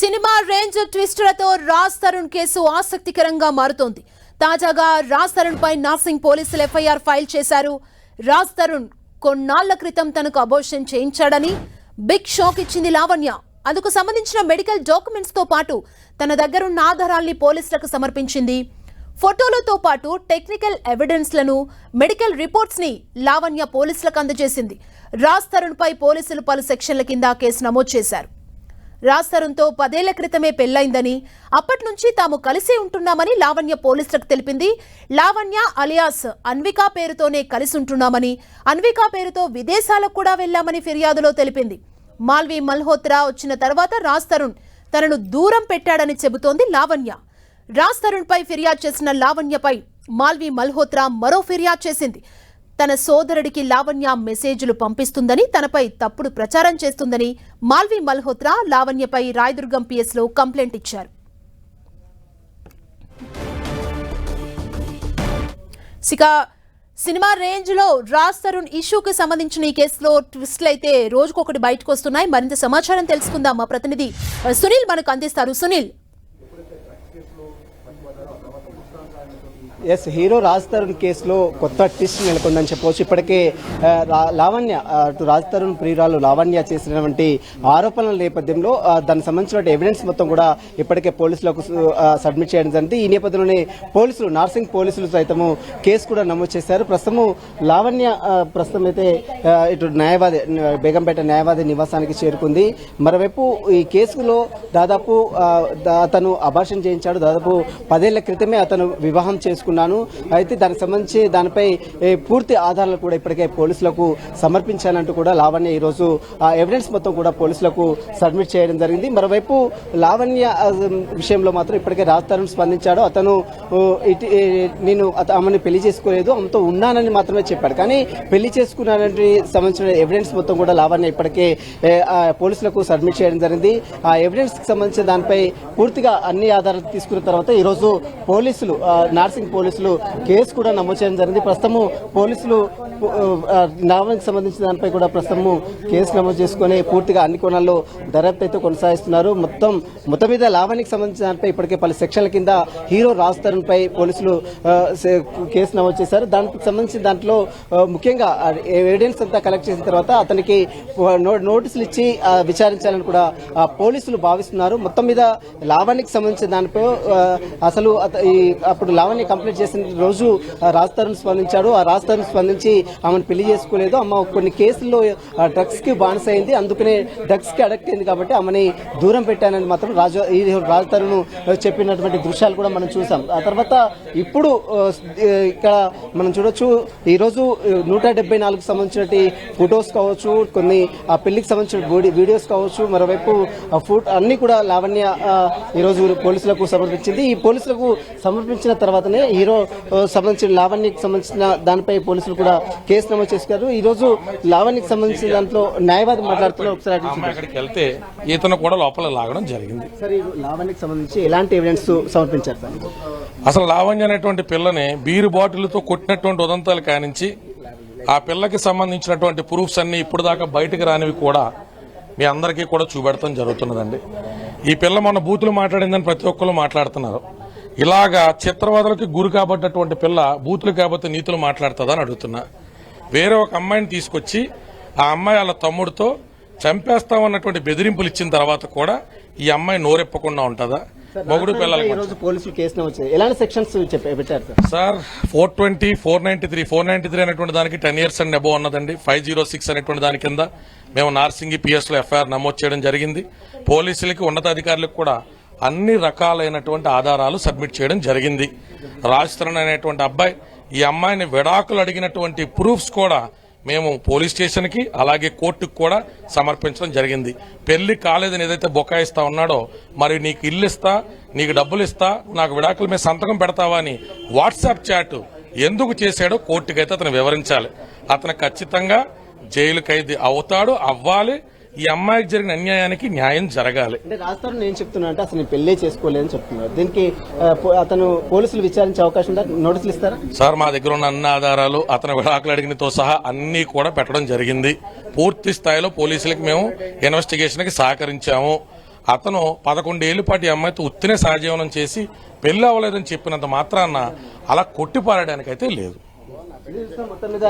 Cinema range ట్విస్టులతో Raj Tarun case ఆసక్తికరంగా మారుతోంది. తాజాగా రాజ్ తరుణ్ పై నార్సింగ్ పోలీసులు ఎఫ్ఐఆర్ ఫైల్ చేశారు. రాజ్ తరుణ్ కొన్నాళ్ల క్రితం తనకు అబోర్షన్ చేయించాడని బిగ్ షాక్ ఇచ్చింది లావణ్య. అందుకు సంబంధించిన మెడికల్ డాక్యుమెంట్స్ తో పాటు తన దగ్గరున్న ఆధారాల్ని పోలీసులకు సమర్పించింది. ఫోటోలతో పాటు టెక్నికల్ ఎవిడెన్స్ లను, మెడికల్ రిపోర్ట్స్ ని లావణ్య పోలీసులకు అందజేసింది. రాజ్ తరుణ్ పై పోలీసులు పలు సెక్షన్ల కింద కేసు నమోదు చేశారు. రాజ్ తరుణ్ తో 10 ఏళ్ల క్రితమే పెళ్లైందని, అప్పటి నుంచి తాము కలిసి ఉంటున్నామని లావణ్య పోలీసులకు తెలిపింది. లావణ్య అలియాస్ అన్వికా పేరుతోనే కలిసి ఉంటున్నామని, అన్వికా పేరుతో విదేశాలకు కూడా వెళ్లామని ఫిర్యాదులో తెలిపింది. మాల్వి మల్హోత్రా వచ్చిన తర్వాత రాజ్ తరుణ్ తనను దూరం పెట్టాడని చెబుతోంది లావణ్య. రాజ్ తరుణ్ పై ఫిర్యాదు చేసిన లావణ్యపై మాల్వి మల్హోత్రా మరో ఫిర్యాదు చేసింది. తన సోదరుడికి లావణ్య మెసేజ్లు పంపిస్తుందని, తనపై తప్పుడు ప్రచారం చేస్తుందని మాల్వి మల్హోత్రా లావణ్యపై రాయదుర్గం పిఎస్ లో కంప్లైంట్ ఇచ్చారు. సినిమా రేంజ్ లో రాజ్ తరుణ్ ఇష్యూకి సంబంధించిన ఈ కేసులో ట్విస్ట్లు అయితే రోజుకొకటి బయటకు వస్తున్నాయి. మరింత సమాచారం తెలుసుకుందాం. మా ప్రతినిధి సునీల్ మనకు అందిస్తారు. సునీల్, ఎస్, హీరో రాజ్ తరుణ్ కేసులో కొత్త ట్విస్ట్ నెలకొందని చెప్పవచ్చు. ఇప్పటికే లావణ్య రాజ్ తరుణ్ ప్రియురాలు లావణ్య చేసినటువంటి ఆరోపణల నేపథ్యంలో దానికి సంబంధించిన ఎవిడెన్స్ మొత్తం కూడా ఇప్పటికే పోలీసులకు సబ్మిట్ చేయడం జరిగింది. ఈ నేపథ్యంలోనే పోలీసులు, నార్సింగ్ పోలీసులు సైతము కేసు కూడా నమోదు చేశారు. ప్రస్తుతం లావణ్య అయితే ఇటు న్యాయవాది బేగంపేట న్యాయవాది నివాసానికి చేరుకుంది. మరోవైపు ఈ కేసులో దాదాపు అతను అబార్షన్ చేయించాడు. దాదాపు 10 ఏళ్ల క్రితమే అతను వివాహం చేసుకున్నాను. అయితే దానికి సంబంధించి దానిపై పూర్తి ఆధారాలు కూడా ఇప్పటికే పోలీసులకు సమర్పించాలంటూ కూడా లావణ్య ఈ రోజు ఆ ఎవిడెన్స్ మొత్తం కూడా పోలీసులకు సబ్మిట్ చేయడం జరిగింది. మరోవైపు లావణ్య విషయంలో మాత్రం ఇప్పటికే రాజ్ తరుణ్ స్పందించాడు. అతను నేను ఆమెను పెళ్లి చేసుకోలేదు, ఆమెతో ఉన్నానని మాత్రమే చెప్పాడు. కానీ పెళ్లి చేసుకున్నానని సంబంధించిన ఎవిడెన్స్ మొత్తం కూడా లావణ్య ఇప్పటికే పోలీసులకు సబ్మిట్ చేయడం జరిగింది. ఆ ఎవిడెన్స్ కి సంబంధించిన దానిపై పూర్తిగా అన్ని ఆధారాలు తీసుకున్న తర్వాత ఈ రోజు పోలీసులు, నార్సింగ్ పోలీసులు కేసు కూడా నమోదు చేయడం జరిగింది. ప్రస్తుతము పోలీసులు లావణ్యకు సంబంధించిన దానిపై కూడా ప్రస్తుతము కేసు నమోదు చేసుకుని పూర్తిగా అన్ని కోణాల్లో దర్యాప్తు అయితే కొనసాగిస్తున్నారు. మొత్తం మీద లావణ్యకు సంబంధించిన దానిపై ఇప్పటికే పలు సెక్షన్ల కింద హీరో రాజ్ తరుణ్ పై పోలీసులు కేసు నమోదు చేశారు. దానికి సంబంధించిన దాంట్లో ముఖ్యంగా ఎవిడెన్స్ అంతా కలెక్ట్ చేసిన తర్వాత అతనికి నోటీసులు ఇచ్చి విచారించాలని కూడా పోలీసులు భావిస్తున్నారు. మొత్తం మీద లావణ్యకు సంబంధించిన దానిపై అసలు అప్పుడు లావణ్య కంప్లీట్ చేసిన రోజు రాజ్ తరుణ్ స్పందించాడు. ఆ రాజ్ తరుణ్ స్పందించి ఆమెను పెళ్లి చేసుకోలేదు, అమ్మ కొన్ని కేసుల్లో డ్రగ్స్ కి బానిస అయింది, అందుకనే డ్రగ్స్ కి అడక్ట్ అయింది కాబట్టి ఆమెని దూరం పెట్టానని మాత్రం రాజ్ తరుణ్ చెప్పినటువంటి దృశ్యాలు కూడా మనం చూసాం. ఆ తర్వాత ఇప్పుడు ఇక్కడ మనం చూడొచ్చు, ఈ రోజు 174 సంబంధించిన ఫొటోస్ కావచ్చు, కొన్ని ఆ పెళ్లికి సంబంధించిన వీడియోస్ కావచ్చు, మరోవైపు అన్ని కూడా లావణ్య ఈ రోజు పోలీసులకు సమర్పించింది. ఈ పోలీసులకు సమర్పించిన తర్వాతనే హీరో సంబంధించిన లావణ్యకి సంబంధించిన దానిపై పోలీసులు కూడా కేసు నమోదు చేశారు. ఈ రోజు లావణ్యకి సంబంధించిన దాంట్లో న్యాయవాది మాట్లాడుతున్నారు. ఒకసారి అక్కడికి వెళ్తే ఈతను కూడా లోపల లాగడం జరిగింది. సరే, లావణ్యకి సంబంధించి ఎలాంటి ఎవిడెన్స్ సమర్పించారు సార్? అసలు లావణ్య అనేటువంటి పిల్లని బీరు బాటిల్తో కొట్టినటువంటి ఉదంతాలు కానించి ఆ పిల్లకి సంబంధించినటువంటి ప్రూఫ్స్ అన్ని ఇప్పుడు దాకా బయటకు రానివి కూడా మీ అందరికీ కూడా చూపెడతాం జరుగుతున్నదండి. ఈ పిల్ల మొన్న బూతులు మాట్లాడిందని ప్రతి ఒక్కరు మాట్లాడుతున్నారు. ఇలాగా చిత్రవదలకు గురి కాబట్టినటువంటి పిల్ల బూతులు కాబట్టి నీతులు మాట్లాడుతుందని అడుగుతున్నా. వేరే ఒక అమ్మాయిని తీసుకొచ్చి ఆ అమ్మాయి వాళ్ళ తమ్ముడితో చంపేస్తామన్నటువంటి బెదిరింపులు ఇచ్చిన తర్వాత కూడా ఈ అమ్మాయి నోరెప్పకుండా ఉంటుందా? మొగుడు పిల్లలకి ఎలాంటి సెక్షన్స్ పెట్టారు సార్? 420, 493 అనేటువంటి దానికి 10 years అండ్ అబోవ్ ఉన్నదండి. 506 అనేటువంటి దాని కింద మేము నార్సింగి పిఎస్ లో ఎఫ్ఐఆర్ నమోదు చేయడం జరిగింది. పోలీసులకి, ఉన్నతాధికారులకు కూడా అన్ని రకాలైనటువంటి ఆధారాలు సబ్మిట్ చేయడం జరిగింది. రాజ్ తరుణ్ అనేటువంటి అబ్బాయి ఈ అమ్మాయిని విడాకులు అడిగినటువంటి ప్రూఫ్స్ కూడా మేము పోలీస్ స్టేషన్ కి అలాగే కోర్టుకు కూడా సమర్పించడం జరిగింది. పెళ్లి కాలేదని ఏదైతే బొకాయిస్తా ఉన్నాడో, మరి నీకు ఇల్లు ఇస్తా, నీకు డబ్బులు ఇస్తా, నాకు విడాకుల మీద సంతకం పెడతావా అని వాట్సాప్ చాట్ ఎందుకు చేశాడో కోర్టుకైతే అతను వివరించాలి. అతను ఖచ్చితంగా జైలు ఖైదీ అవుతాడు, అవ్వాలి. ఈ అమ్మాయికి జరిగిన అన్యాయానికి న్యాయం జరగాలి. అంటే రాజ్ తరుణ్ ఏం చెప్తున్నా అంటే అసలు పెళ్లి చేసుకోలేదని చెప్తున్నారు. దీనికి అతను పోలీసులు విచారించే అవకాశం ఉందా? నోటీసులు ఇస్తారా సార్? మా దగ్గర ఉన్న అన్ని ఆధారాలు, అతను విడాకులు అడిగినతో సహా అన్ని కూడా పెట్టడం జరిగింది. పూర్తి స్థాయిలో పోలీసులకి మేము ఇన్వెస్టిగేషన్ కి సహకరించాము. అతను 11 ఏళ్ల పాటు ఈ అమ్మాయితో ఉత్తినే సహజీవనం చేసి పెళ్లి అవ్వలేదని చెప్పినంత మాత్రాన అలా కొట్టిపారడానికైతే లేదు. మొత్తం మీద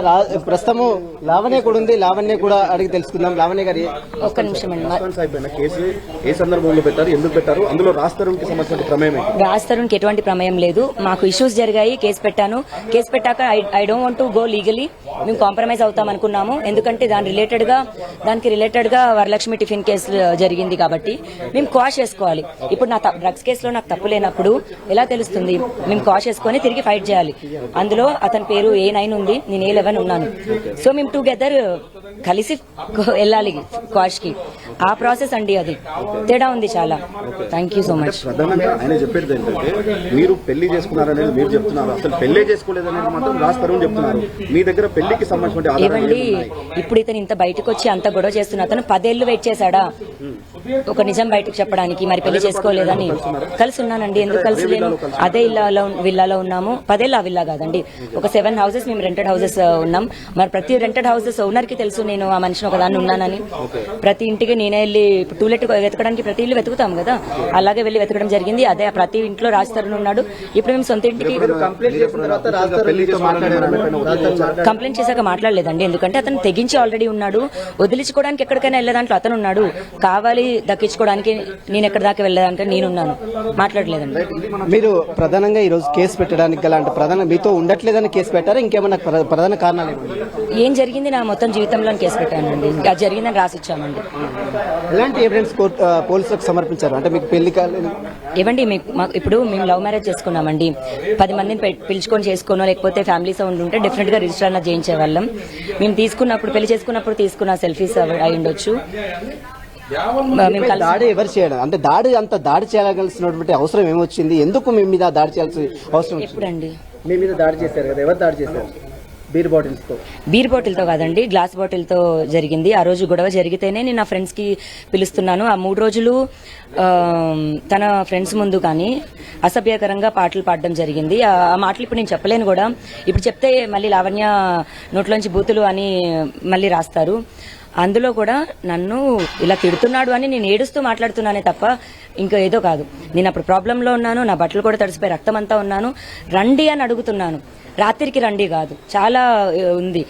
ప్రస్తుతము లావణ్య కూడా ఉంది. లావణ్య కూడా అడిగి తెలుసుకుందాం. లావణ్య గారి ఒక్క నిమిషం అండి. కేసు ఏ సందర్భంలో పెట్టారు, ఎందుకు పెట్టారు, అందులో రాజ్ తరుణ్కి సంబంధించిన ప్రమేయం ఏంటి? రాజ్ తరుణ్కి ఎటువంటి ప్రమేయం లేదు. మాకు ఇష్యూస్ జరిగాయి, కేసు పెట్టాను. కేసు పెట్టాక I don't want to go legally. మేము కాంప్రమైజ్ అవుతాం అనుకున్నాము. ఎందుకంటే దానికి రిలేటెడ్ గా వరలక్ష్మి టిఫిన్ కేసు జరిగింది కాబట్టి మేము కాష్ చేసుకోవాలి. ఇప్పుడు నా డ్రగ్స్ కేసులో నాకు తప్పు లేనప్పుడు ఎలా తెలుస్తుంది? మేము కాష్ చేసుకుని తిరిగి ఫైట్ చేయాలి. అందులో అతని పేరు A9 ఉంది, నేను A11 ఉన్నాను. సో మేము టుగెదర్ కలిసి వెళ్ళాలి కాష్ కి. ఆ ప్రాసెస్ అండి, అది తేడా ఉంది చాలా. Thank you so much. ప్రధానంగా ఆయన చెప్పేది ఏంటంటే మీరు పెళ్లి చేసుకున్నారనేది మీరు చెప్తున్నారు, అసలు పెళ్లే చేసుకోలేదనేది మాత్రం రాజ్ తరుణ్ చెప్తున్నారు. మీ దగ్గర పెళ్లికి సంబంధించిన ఏమండి, ఇప్పుడు ఇతను ఇంత బయటకు వచ్చి అంత గొడవ చేస్తున్న అతను 10 ఏళ్లు వెయిట్ చేశాడా ఒక నిజం బయటకు చెప్పడానికి? మరి పెళ్లి చేసుకోలేదని. కలిసి ఉన్నానండి, ఎందుకు కలిసి లేను? అదే విల్లాలో ఉన్నాము. 10 ఏళ్ళు ఆ విల్లా కాదండి, ఒక 7 houses మేము రెంటెడ్ హౌసెస్ ఉన్నాం. మరి ప్రతి రెంటెడ్ హౌసెస్ ఓనర్ కి తెలుసు నేను ఆ మనిషిని ఒకదాన్ని ఉన్నానని. ప్రతి ఇంటికి నేనే వెళ్ళి టూలెట్ వెతకడానికి ప్రతి ఇల్లు వెతుకుతాం కదా, అలాగే వెళ్ళి వెతకడం జరిగింది. అదే ప్రతి ఇంట్లో రాజ్ తరుణ్ ఉన్నాడు. ఇప్పుడు మేము సొంత ఇంటికి కంప్లైంట్ చేశాక మాట్లాడలేదండి, ఎందుకంటే అతను తెగించి ఆల్రెడీ ఉన్నాడు. వదిలించుకోవడానికి ఎక్కడికైనా వెళ్లే దాంట్లో అతను ఉన్నాడు. కావాలి దక్కించుకోవడానికి నేను ఎక్కడి దాకా వెళ్ళేదానికి నేనున్నాను. మాట్లాడలేదండి. మీరు ప్రధానంగా ఈ రోజు కేసు పెట్టడానికి గల అంటే ప్రధాన మీతో ఉండట్లేదని కేసు పెట్టారా, ఇంకేమన్నా ప్రధాన కారణాలు ఏం జరిగింది? నా మొత్తం జీవితంలో కేసు పెట్టానండి, అది జరిగిందని రాసిచ్చామండి. ఎలాంటి ఎవిడెన్స్ పోలీసులకు సమర్పించారు? అంటే మీకు పెళ్లి కాలేదు ఏవండి, ఇప్పుడు మేము లవ్ మ్యారేజ్ చేసుకున్నామండి. 10 మందిని పిలుచుకొని చేసుకోనో లేకపోతే ఫ్యామిలీ సౌండ్ ఉంటే డెఫినెట్ గా రిజిస్టర్ అన్న చేయించే వాళ్ళం. మేము పెళ్లి చేసుకున్నప్పుడు తీసుకున్న సెల్ఫీస్ అయి ఉండొచ్చు. దాడి ఎవరు చేయడం అంటే దాడి చేయాల్సినటువంటి అవసరం ఏమొచ్చింది? ఎందుకు మీ మీద దాడి చేయాల్సిన అవసరం? ఎప్పుడండి మీ మీద దాడి చేశారు కదా, ఎవరు దాడి చేశారు? బీర్ బాటిల్ తో కాదండి, గ్లాస్ బాటిల్ తో జరిగింది. ఆ రోజు గొడవ జరిగితేనే నేను నా ఫ్రెండ్స్ కి పిలుస్తున్నాను. ఆ 3 రోజులు తన ఫ్రెండ్స్ ముందు కానీ అసభ్యకరంగా పాటలు పాడడం జరిగింది. ఆ మాటలు ఇప్పుడు నేను చెప్పలేను కూడా. ఇప్పుడు చెప్తే మళ్ళీ లావణ్య నోట్లోంచి బూతులు అని మళ్ళీ రాస్తారు. అందులో కూడా నన్ను ఇలా తిడుతున్నాడు అని నేను ఏడుస్తూ మాట్లాడుతున్నానే తప్ప ఇంకా ఏదో కాదు. నేను అప్పుడు ప్రాబ్లంలో ఉన్నాను, నా బట్టలు కూడా తడిసిపోయి రక్తం అంతా ఉన్నాను. రండి అని అడుగుతున్నాను, రాత్రికి రండి కాదు. చాలా ఉంది.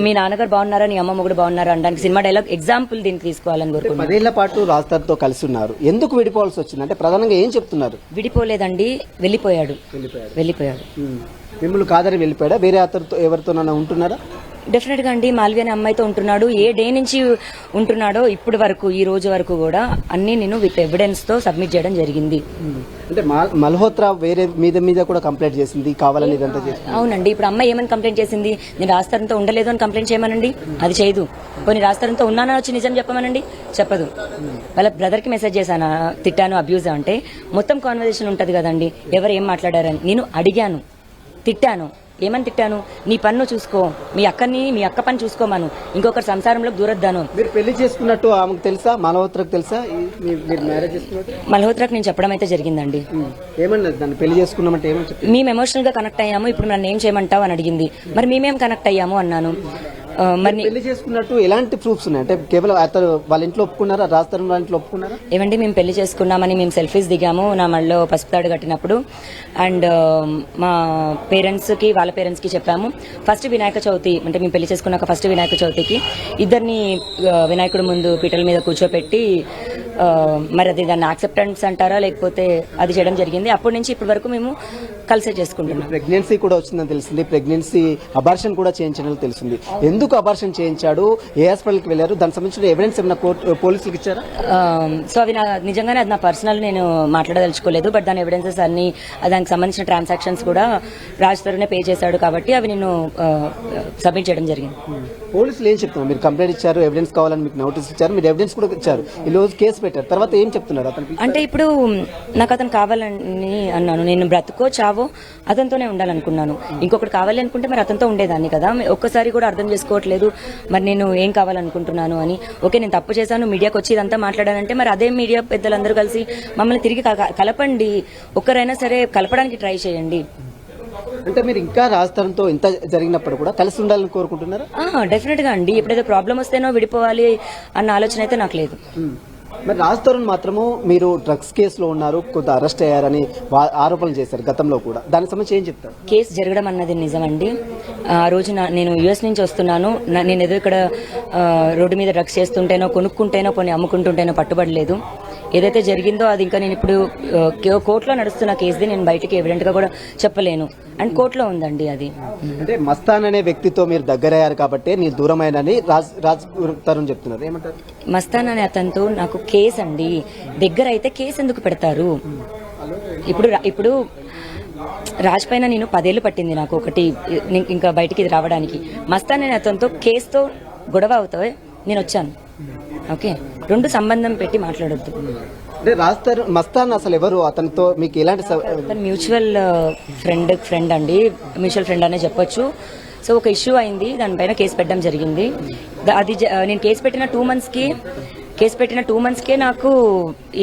మీ నాన్నగారు బాగున్నారా, నీ అమ్మమ్మ కూడా బాగున్నారా అనడానికి సినిమా డైలాగ్ ఎగ్జాంపుల్ దీనికి తీసుకోవాలని కోరుకుంటున్నాను. 10 ఏళ్ల పాటు రాజ్ తరుణ్తో కలిసి ఉన్నారు, ఎందుకు విడిపోవాల్సి వచ్చింది? అంటే ప్రధానంగా ఏం చెప్తున్నారు? విడిపోలేదండి, వెళ్ళిపోయాడు. మిమ్మల్ని కాదని వెళ్ళిపోయాడా? వేరే అతనితో ఎవరితోనైనా ఉంటున్నారా? డెఫినెట్ గా అండి, మాల్వి అనే అమ్మాయితో ఉంటున్నాడు. ఏ డే నుంచి ఉంటున్నాడో ఇప్పటి వరకు, ఈ రోజు వరకు కూడా అన్ని నేను విత్ ఎవిడెన్స్ తో సబ్మిట్ చేయడం జరిగింది. అంటే మల్హోత్రా వేరే మీద కూడా కంప్లైంట్ చేసింది, కావాలని ఇదంతా చేసింది. అవునండి, ఇప్పుడు అమ్మాయి ఏమని కంప్లైంట్ చేసింది? నేను రాజ్ తరుణ్తో ఉండలేదు అని కంప్లైంట్ చేయమనండి, అది చేయదు. కొన్ని రాజ్ తరుణ్తో ఉన్నానని వచ్చి నిజం చెప్పమనండి, చెప్పదు. వాళ్ళ బ్రదర్ కి మెసేజ్ చేశాను, తిట్టాను, అబ్యూజ్ అంటే మొత్తం కాన్వర్సేషన్ ఉంటది కదండి, ఎవరు ఏం మాట్లాడారని. నేను అడిగాను, తిట్టాను. ఏమని తిట్టాను? నీ పన్ను చూసుకో, మీ అక్క పని చూసుకోమను, ఇంకొకరి సంసారంలో దూరద్దాను. మీరు పెళ్లి చేసుకున్నట్టు ఆమెకు తెలుసా? మల్హోత్రాకు తెలుసా మీరు మ్యారేజ్ చేసుకున్నట్టు? మల్హోత్రాకు నేను చెప్పడం అయితే జరిగిందండి. ఏమన్నది దాన్ని? పెళ్లి చేసుకున్నామంటే ఏమని చెప్పి? మేము ఎమోషనల్ గా కనెక్ట్ అయ్యాము, ఇప్పుడు నన్ను ఏం చేయమంటావు అని అడిగింది. మరి మేమేం కనెక్ట్ అయ్యాము అన్నాను. మరి పెళ్లి చేసుకున్నట్టు ఎలాంటి ప్రూఫ్స్ ఉన్నాయి? అంటే కేవలం అతను వాళ్ళ ఇంట్లో ఒప్పుకున్నారా? రాజ్ తరుణ్ వాళ్ళ ఇంట్లో ఒప్పుకున్నారా? ఏమండి, మేము పెళ్లి చేసుకున్నామని మేము సెల్ఫీస్ దిగాము నా మళ్ళీ పసుపు తాడు కట్టినప్పుడు. అండ్ మా పేరెంట్స్ కి వాళ్ళ పేరెంట్స్ కి చెప్పాము. ఫస్ట్ వినాయక చవితి అంటే మేము పెళ్లి చేసుకున్నాక ఫస్ట్ వినాయక చవితికి ఇద్దరిని వినాయకుడి ముందు పీటల మీద కూర్చోపెట్టి మరి అది దాన్ని యాక్సెప్టెన్స్ అంటారా లేకపోతే అది చేయడం జరిగింది. అప్పటి నుంచి ఇప్పటి వరకు మేము కలిసే చేసుకుంటున్నాం. ప్రెగ్నెన్సీ కూడా వచ్చిందని తెలిసింది, ప్రెగ్నెన్సీ అబార్షన్ కూడా చేయించడం తెలిసింది. ఎందుకు అబార్షన్ చేయించాడు, ఏ హాస్పిటల్కి వెళ్ళారు, దానికి సంబంధించిన ఎవిడెన్స్ ఏమైనా పోలీసులకు ఇచ్చారా? సో అవి నిజంగానే అది నా పర్సనల్, నేను మాట్లాడదలుచుకోలేదు. బట్ దాని ఎవిడెన్సెస్ అన్ని, దానికి సంబంధించిన ట్రాన్సాక్షన్స్ కూడా రాజ్ తరుణే పే చేశాడు కాబట్టి అవి నేను సబ్మిట్ చేయడం జరిగింది. పోలీసులు ఏం చెప్తున్నారు? మీరు కంప్లైంట్ ఇచ్చారు, ఎవిడెన్స్ కావాలని మీకు నోటీస్ ఇచ్చారు, మీరు ఎవిడెన్స్ కూడా ఇచ్చారు, ఈ రోజు కేసు పెట్టారు, తర్వాత ఏం చెప్తున్నారు అతనికి? అంటే ఇప్పుడు నాకు అతను కావాలని అన్నాను, నేను బ్రతుకో చావో అతనితోనే ఉండాలనుకున్నాను. ఇంకొకటి కావాలి అనుకుంటే మరి అతనితో ఉండేదాన్ని కదా. ఒక్కసారి కూడా అర్థం చేసుకోవట్లేదు మరి నేను ఏం కావాలనుకుంటున్నాను అని. ఓకే, నేను తప్పు చేశాను, మీడియాకి వచ్చి ఇదంతా మాట్లాడానంటే మరి అదే మీడియా పెద్దలందరూ కలిసి మమ్మల్ని తిరిగి కలపండి, ఒక్కరైనా సరే కలపడానికి ట్రై చేయండి. అంటే మీరు ఇంకా రాజ్ తరుణ్తో ఇంత జరిగినప్పుడు కూడా కలిసి ఉండాలని కోరుకుంటున్నారా? డెఫినెట్ గా అండి. ఎప్పుడైతే ప్రాబ్లం వస్తేనో విడిపోవాలి అన్న ఆలోచన అయితే నాకు లేదు. మరి రాజ్ తరుణ్ మాత్రము మీరు డ్రగ్స్ కేసులో ఉన్నారు, కొంత అరెస్ట్ అయ్యారని ఆరోపణలు చేశారు గతంలో కూడా. దానికి సంబంధించి ఏం చెప్తారు? కేసు జరగడం అన్నది నిజమండి. ఆ రోజు నేను యుఎస్ నుంచి వస్తున్నాను. నేను ఏదో ఇక్కడ రోడ్డు మీద డ్రగ్స్ చేస్తుంటేనో కొనుక్కుంటేనో కొన్ని అమ్ముకుంటుంటేనో పట్టుబడలేదు. ఏదైతే జరిగిందో అది ఇంకా నేను ఇప్పుడు కోర్టులో నడుస్తున్న కేసుది, నేను బయటికి ఎవిడెంట్ గా కూడా చెప్పలేను. అండ్ కోర్టులో ఉందండి అది. అంటే మస్తాన్ అనే వ్యక్తితో మీరు దగ్గరయ్యారు కాబట్టి నేను దూరమైనని రాజ్ తరుణ్ చెప్తున్నారు. ఏమంటారు? మస్తాన్ అనే అతనితో నాకు కేసు అండి. దగ్గర అయితే కేసు ఎందుకు పెడతారు? ఇప్పుడు రాజ్ పైన నేను 10 ఏళ్లు పట్టింది నాకు ఒకటి ఇంకా బయటికి రావడానికి. మస్తాన్ అనే అతనితో కేసుతో గొడవ అవుతావే నేను వచ్చాను. ఓకే, 2 సంబంధం పెట్టి మాట్లాడొద్దు. అంటే రాజ్ తరుణ్ మస్తాన్ అసలు ఎవరు? అతనితో మీకు ఎలాంటి మ్యూచువల్ ఫ్రెండ్ అండి, మ్యూచువల్ ఫ్రెండ్ అనే చెప్పొచ్చు. సో ఒక ఇష్యూ అయింది, దానిపైన కేసు పెట్టడం జరిగింది. అది నేను కేసు పెట్టిన 2 మంత్స్కే నాకు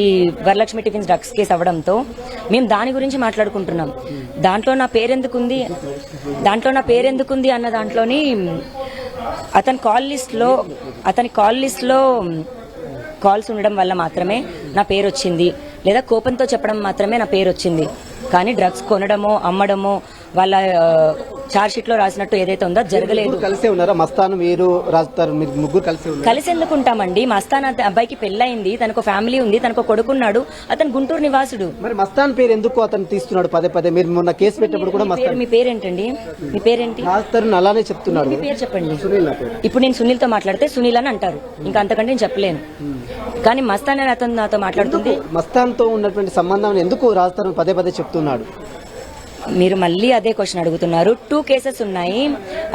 ఈ వరలక్ష్మి టిఫిన్స్ డ్రగ్స్ కేసు అవ్వడంతో మేము దాని గురించి మాట్లాడుకుంటున్నాం. దాంట్లో నా పేరెందుకుంది అన్న దాంట్లోని అతని కాల్ లిస్ట్ లో కాల్స్ ఉండడం వల్ల మాత్రమే నా పేరు వచ్చింది, లేదా కోపంతో చెప్పడం మాత్రమే నా పేరు వచ్చింది. కానీ డ్రగ్స్ కొనడమో అమ్మడమో వాళ్ళ చార్జ్ షీట్ లో రాసినట్టు ఏదైతే ఉందో జరగలేదు. కలిసే ఉన్నారా మస్తాన్ మీరు రాజ్ తరుణ్ మీరు ముగ్గురు కలిసి ఎందుకు ఉంటామండి? మస్తాన్ అబ్బాయికి పెళ్ళయింది, తనకు ఫ్యామిలీ ఉంది, తనకు కొడుకున్నాడు, అతను గుంటూరు నివాసుడు. మరి మస్తాన్ పేరు ఎందుకు అతను తీస్తున్నాడు పదే? మీరు మొన్న కేసు పెట్టినప్పుడు కూడా మీ పేరేంటండి? మీ పేరేంటి? రాజ్ తరుణ్ అలానే చెప్తున్నాడు. మీ పేరు చెప్పండి. ఇప్పుడు నేను సునీల్ తో మాట్లాడితే సునీల్ అని అంటారు, ఇంకా అంతకంటే నేను చెప్పలేను. కానీ మస్తాన్ అని అతను నాతో మాట్లాడుతుంది. మస్తాన్ తో ఉన్నటువంటి సంబంధం ఎందుకు రాజ్ తరుణ్ పదే చెప్తున్నాడు? మీరు మళ్ళీ అదే క్వశ్చన్ అడుగుతున్నారు. 2 కేసెస్ ఉన్నాయి,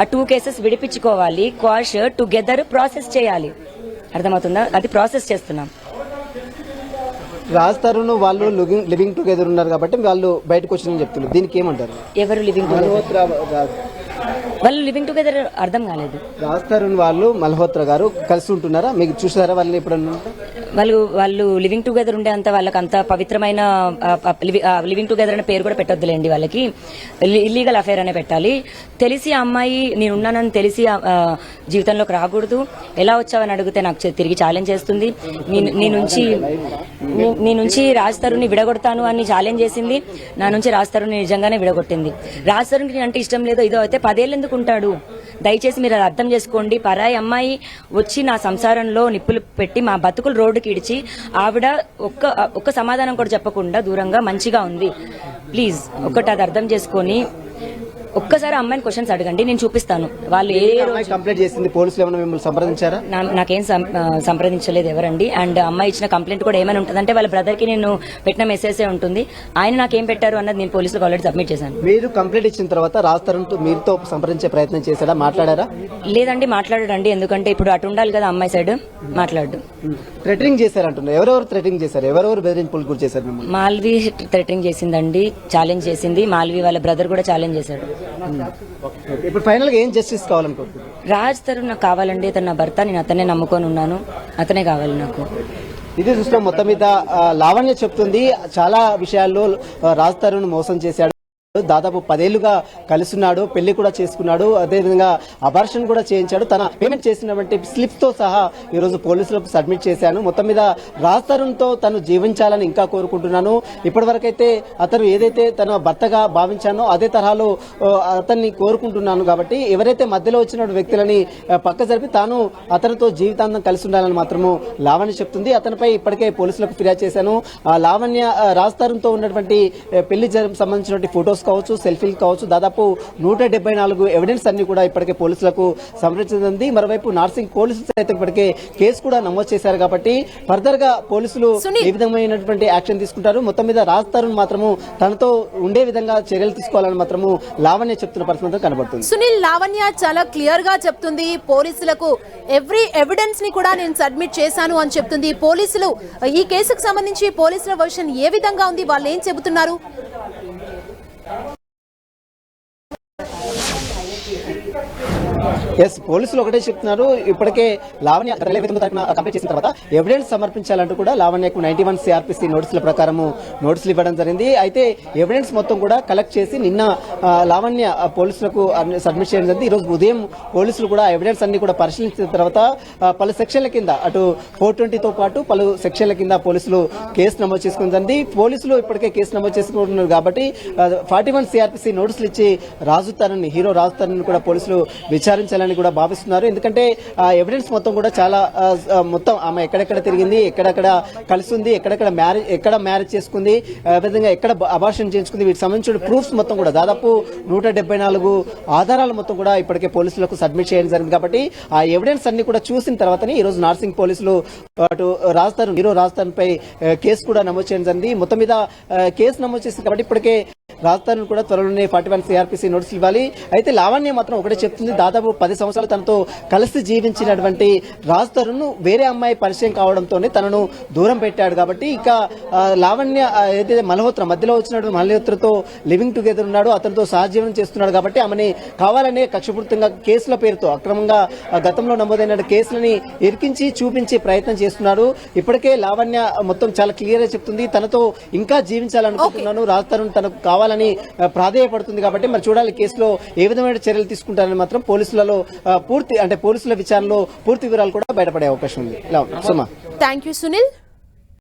ఆ 2 కేసెస్ విడిపించుకోవాలి, క్వాష్ టుగెదర్ ప్రాసెస్ చేయాలి. అర్థమవుతుందా? అది ప్రాసెస్ చేస్తున్నాం. రాజ్ తరుణ్ వాళ్ళు లివింగ్ టుగెదర్ ఉన్నారు కాబట్టి వాళ్ళు బయటకు వచ్చిందని చెప్తున్నారు. దీనికి ఏమంటారు? ఎవరు లివింగ్ టుగెదర్? వాళ్ళు లివింగ్ టుగెదర్ అర్థం కాలేదు. రాజ్ తరుణ్ వాళ్ళు మల్హోత్రా గారు కలిసి ఉంటున్నారా? మీకు చూసారా వాళ్ళని ఎప్పుడన్నా? వాళ్ళు లివింగ్ టుగెదర్ ఉండే అంత వాళ్ళకి అంత పవిత్రమైన లివింగ్ టుగెదర్ అనే పేరు కూడా పెట్టొద్దులేండి. వాళ్ళకి ఇల్లీగల్ అఫేర్ అనే పెట్టాలి. తెలిసి ఆ అమ్మాయి నేనున్నానని తెలిసి జీవితంలోకి రాకూడదు. ఎలా వచ్చావని అడిగితే నాకు తిరిగి ఛాలెంజ్ చేస్తుంది. నీ నుంచి రాజ్ తరుణ్ని విడగొడతాను అని ఛాలెంజ్ చేసింది. నా నుంచి రాజ్ తరుణ్ని నిజంగానే విడగొట్టింది. రాజ్ తరుణ్కి అంటే ఇష్టం లేదో ఇదో అయితే 10 ఏళ్ళు ఎందుకు ఉంటాడు? దయచేసి మీరు అది అర్థం చేసుకోండి. పరాయి అమ్మాయి వచ్చి నా సంసారంలో నిప్పులు పెట్టి మా బతుకులు రోడ్డుకి ఇడిచి ఆవిడ ఒక్క సమాధానం కూడా చెప్పకుండా దూరంగా మంచిగా ఉంది. ప్లీజ్ ఒక్కటి అది అర్థం చేసుకొని ఒక్కసారి అమ్మాయిని క్వశ్చన్స్ అడగండి, నేను చూపిస్తాను. వాళ్ళు కంప్లైంట్ చేసింది, పోలీసులు ఏమైనా మిమ్మల్ని సంప్రదించారా? నాకేం సంప్రదించలేదు ఎవరండి. అండ్ అమ్మాయి ఇచ్చిన కంప్లైంట్ కూడా ఏమైనా ఉంటుందంటే వాళ్ళ బ్రదర్ కి నేను పెట్టిన మెసేజ్ ఉంటుంది. ఆయన నాకేం పెట్టారు అన్నది నేను పోలీసులకు ఆల్రెడీ సబ్మిట్ చేశాను. మీరు కంప్లైంట్ ఇచ్చిన తర్వాత రాజ్ తరుణ్ మీరుతో సంప్రదించే ప్రయత్నం చేశారా? మాట్లాడారా? లేదండి, మాట్లాడాడండి. ఎందుకంటే ఇప్పుడు అటు ఉండాలి కదా అమ్మాయి సైడ్, మాట్లాడు. థ్రెటరింగ్ చేశారంటున్నారు. ఎవరెవరు థ్రెటరింగ్ చేశారు? ఎవరెవరు బెదిరింపులు గురి చేశారు? మాల్వి థ్రెటరింగ్ చేసిందండి, ఛాలెంజ్ చేసింది. మాల్వి వాళ్ళ బ్రదర్ కూడా ఛాలెంజ్ చేశాడు. ఇప్పుడు ఫైనల్ గా ఏం జస్టిస్ కావాలనుకుంటున్నారు? రాజ్ తరుణ్ నాకు కావాలండి. అతను నా భర్త, నేను అతనే నమ్ముకొని ఉన్నాను, అతనే కావాలి నాకు. ఇది చూసిన మొత్తం మీద లావణ్య చెప్తుంది చాలా విషయాల్లో రాజ్ తరుణ్ మోసం చేశాడు. దాదాపు 10 ఏళ్లుగా కలిసిన్నాడు, పెళ్లి కూడా చేసుకున్నాడు, అదేవిధంగా అబార్షన్ కూడా చేయించాడు. తన పేమెంట్ చేసినటువంటి స్లిప్స్ తో సహా ఈ రోజు పోలీసులకు సబ్మిట్ చేశాను. మొత్తం మీద రాజ్ తరుణ్ తో తను జీవించాలని ఇంకా కోరుకుంటున్నాను. ఇప్పటి వరకైతే అతను ఏదైతే తన భర్తగా భావించానో అదే తరహాలో అతన్ని కోరుకుంటున్నాను. కాబట్టి ఎవరైతే మధ్యలో వచ్చిన వ్యక్తులని పక్క జరిపి తాను అతనితో జీవితాంతం కలిసి ఉండాలని మాత్రము లావణ్య చెప్తుంది. అతనిపై ఇప్పటికే పోలీసులకు ఫిర్యాదు చేశాను. లావణ్య రాజ్ తరుణ్ తో ఉన్నటువంటి పెళ్లి సంబంధించినటువంటి ఫోటోస్ కావచ్చు, సెల్ఫీలు కావచ్చు, దాదాపు 174 ఎవిడెన్స్ అన్ని కూడా ఇప్పటికే పోలీసులకు సమర్పించింది. మరోవైపు నార్సింగ్ పోలీసులు అయితే ఇప్పటికే కేసు కూడా నమోదు చేశారు. కాబట్టి ఫర్దర్ గా పోలీసులు ఏ విధమైనటువంటి యాక్షన్ తీసుకుంటారు? మొత్తం మీద రాజ్ తరుణ్ మాత్రము తనతో ఉండే విధంగా చర్యలు తీసుకోవాలని మాత్రము లావణ్య చెప్తున్న పరిస్థితి కనబడుతుంది. సునీల్, లావణ్య చాలా క్లియర్ గా చెప్తుంది, పోలీసులకు ఎవ్రీ ఎవిడెన్స్ ని కూడా నేను సబ్మిట్ చేశాను అని చెప్తుంది. పోలీసులు ఈ కేసుకు సంబంధించి పోలీసుల వర్షన్ ఏ విధంగా ఉంది? వాళ్ళు ఏం చెబుతున్నారు? ఎస్, పోలీసులు ఒకటే చెప్తున్నారు. ఇప్పటికే లావణ్య కంప్లీట్ చేసిన తర్వాత ఎవిడెన్స్ సమర్పించాలంటూ కూడా లావణ్యకు 91 సిఆర్పిసి నోటీసుల ప్రకారం నోటీసులు ఇవ్వడం జరిగింది. అయితే ఎవిడెన్స్ మొత్తం కూడా కలెక్ట్ చేసి నిన్న లావణ్య పోలీసులకు సబ్మిట్ చేయడం జరిగింది. ఈ రోజు ఉదయం పోలీసులు కూడా ఎవిడెన్స్ అన్ని కూడా పరిశీలించిన తర్వాత పలు సెక్షన్ల కింద అటు 420తో పాటు పలు సెక్షన్ల కింద పోలీసులు కేసు నమోదు చేసుకోవడం జరిగింది. పోలీసులు ఇప్పటికే కేసు నమోదు చేసుకుంటున్నారు కాబట్టి 41 సిఆర్పిసి నోటీసులు ఇచ్చి హీరో రాజు తరుణ్ కూడా పోలీసులు విచారించాలని కూడా భావిస్తున్నారు. ఎందుకంటే ఎవిడెన్స్ మొత్తం కూడా చాలా మొత్తం ఆమె ఎక్కడెక్కడ తిరిగింది, ఎక్కడెక్కడ కలిసి ఉంది, ఎక్కడ మ్యారేజ్ చేసుకుంది, విధంగా ఎక్కడ అబార్షన్ చేయించుకుంది, వీటికి సంబంధించిన ప్రూఫ్స్ మొత్తం కూడా దాదాపు 174 ఆధారాలు మొత్తం కూడా ఇప్పటికే పోలీసులకు సబ్మిట్ చేయడం జరిగింది. కాబట్టి ఆ ఎవిడెన్స్ అన్ని కూడా చూసిన తర్వాతనే ఈ రోజు నార్సింగ్ పోలీసులు అటు హీరో రాజు తరుణ్ పై కేసు కూడా నమోదు చేయడం జరిగింది. మొత్తం మీద కేసు నమోదు చేసింది కాబట్టి ఇప్పటికే రాజు తరుణ్ కూడా త్వరలోనే 41 సిఆర్పిసి నోటీసులు ఇవ్వాలి. అయితే లావణ్య మాత్రం ఒకటే చెప్తుంది, దాదాపు 10 సంవత్సరాలు తనతో కలిసి జీవించినటువంటి రాజు తరుణ్ వేరే అమ్మాయి పరిచయం కావడంతోనే తనను దూరం పెట్టాడు. కాబట్టి ఇక లావణ్య ఏదైతే మధ్యలో వచ్చినటువంటి మల్హోత్రతో లివింగ్ టుగెదర్ ఉన్నాడు, అతనితో సహజీవనం చేస్తున్నాడు. కాబట్టి ఆమెని కావాలనే కక్షపూర్తంగా కేసుల పేరుతో అక్రమంగా గతంలో నమోదైన కేసులని ఇరికించి చూపించే ప్రయత్నం చేస్తున్నాడు. ఇప్పటికే లావణ్య మొత్తం చాలా క్లియర్ గా చెప్తుంది, తనతో ఇంకా జీవించాలనుకుంటున్నాను, రాజు తరుణ్ తనకు కావాలని ప్రాధేయపడుతుంది. కాబట్టి మరి చూడాలి కేసులో ఏ విధమైన చర్యలు తీసుకుంటారని మాత్రం పోలీసుల విచారణలో పూర్తి వివరాలు కూడా బయటపడే అవకాశం ఉంది. Thank you Sunil.